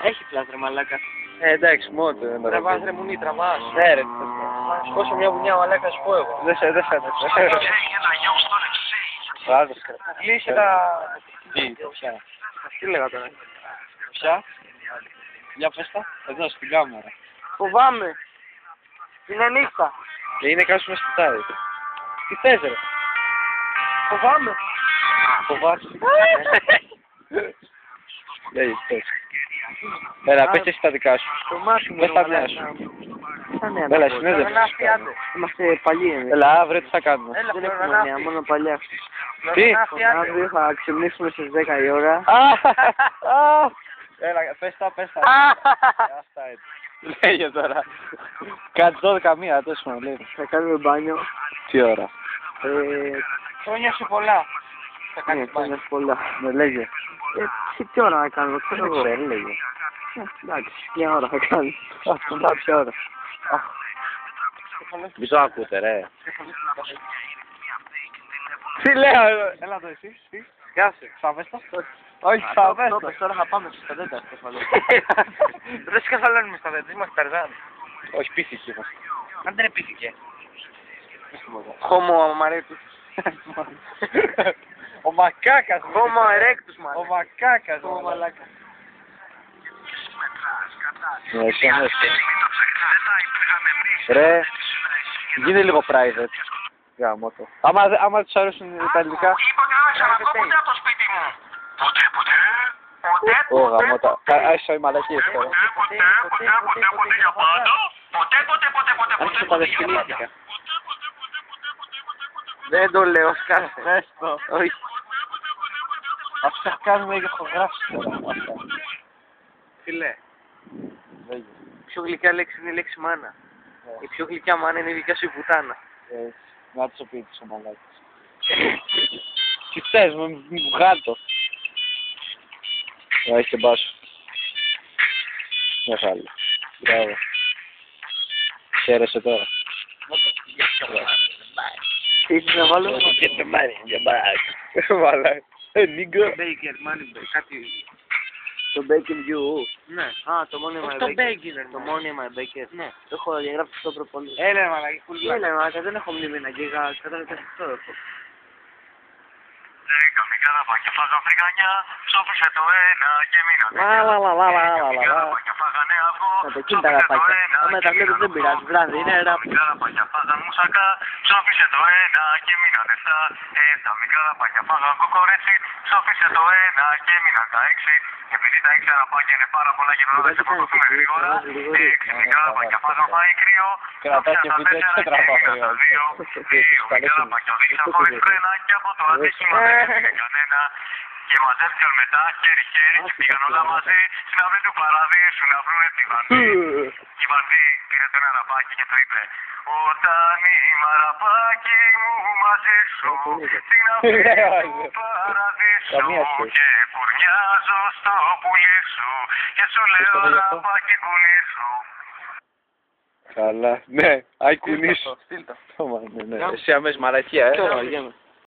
Έχει φλας ρε μαλάκα. Εντάξει, μόνο το δεν Τραβάς ρε μουνί, τραβάς. Ναι ρε. Θα σου δώσω μια βουνιά μαλάκα, σου πω εγώ. Δεν φαίνεται. Βάζεις Κλείσε τα... ποια. Τι λέγα τώρα. Ποια. Για πες τα. Εδώ στην κάμερα. Φοβάμαι. Είναι νύχτα. Και είναι κάποιος με σπιτάρει. Τι θες ρε. Φοβάμαι. Φοβάσαι. Λέγεις πες. Έλα πες εσύ τα δικά σου. Το μάτι μου. Πες τα νέα σου. Έλα συνέδευση. Είμαστε παλιοί. Έλα αύριο τι θα κάνουμε. Δεν έχουμε νέα, μόνο παλιά. Τι. Αύριο θα ξυπνήσουμε στις 10 η ώρα. Έλα πες τα. Αυτά έτσι. Λέγε τώρα. Κάτι 12 μία, τόσο λέει. Θα κάνουμε μπάνιο. Τι ώρα. Χρόνια σου πολλά. Θα κάνεις χρόνια σου πολλά. Με λέγε. Τι ώρα να κάνουμε, ξέρω εγώ. Λέγε. Εντάξει, μια ώρα θα κάνεις. Κάποια ώρα. Μη το ακούτε ρε. Τι λέω. Έλα το εσύ. Γεια σου. Ξαβέστα. Όχι, ξαβέστα. Τώρα θα πάμε στα δέντα στο κεφαλό. Δεν σκεφαλώνουμε στα δέντα, είμαστε Ταρζάν. Όχι, πήθηκε μας. Αν δεν πήθηκε. Χόμο αμαρέτους. Ο μακάκας. Χόμο ερέκτους μάλλον. Ο μακάκας. Χόμο μαλάκα. Ρε, γίνε λίγο private. Γάμο το. Άμα τους αρέσουν τα ελληνικά. Ποτέ από το σπίτι μου. Ποτέ. Ω γαμώτα. Άρχισα οι μαλακίες τώρα. Ποτέ για πάντα. Ποτέ για πάντα. Δεν το λέω, σκάσε. Πες το. Όχι. Αυτά κάνουμε για ηχογράφηση τώρα. Φίλε, η πιο γλυκιά λέξη είναι η λέξη μάνα. Η πιο γλυκιά μάνα είναι η δικιά σου η πουτάνα. Να τους οπίτης ο μαλάκης. Τι θες, μου βγάλει το. Να έχεις και μπάσο. Μια χάλη. Μπράβο. Χαίρεσαι τώρα. Τι ήθελες να βάλω? Μαλάκη. Νίγκο. Μπέικερ, κάτι... Το Bacon You. Ναι. Α, το Money My Baker. Το Money My Baker. Ναι. Το έχω διαγράψει στο προπολί. Έλα μαλάκη, φουλγά. Έλα μαλάκα, δεν έχω μνήμη να γίγα. 128 έχω. Καμικά ραπάκια φάγαν φρυγανιά, σώπησε το ένα και μείνανε. Καμικά φάγανε αυγό, Εκείνη τα ραπάκια. Άμα τα βλέπεις δεν πειράζει, βράδυ είναι ραπ. Καμικά ραπάκια φάγαν μουσακά, σώπησε το ένα και μείνανε στα. Τα μικρά ραπάκια φάγαν κοκορέτσι, σώπησε το ένα και μείναν τα 6. Επειδή τα 6 ραπάκια είναι πάρα πολλά και πρέπει να σε προκοπούμε γρήγορα, 6 μικρά ραπάκια φάγαν φάει κρύο, Κρατά και βίντεο και τραβά. 2 μικρά ραπάκια οδήγησαν χωρίς φρένα και από το ατύχημα δεν έφυγε κανένα. Και μαζεύτηκαν μετά χέρι-χέρι και πήγαν όλα μαζί στην αυλή του παραδείσου να βρούνε τη Βανδί. Και η Βανδί πήρε το ένα ραπάκι και το είπε: Όταν είμαι ραπάκι μου μαζί σου στην αυλή του παραδείσου και κουρνιάζω στο πουλί σου και σου λέω ραπάκι κουνήσου. Καλά, ναι, αι κουνήσου. Στείλ' το. Εσύ αμέσως μαλακία, Τώρα,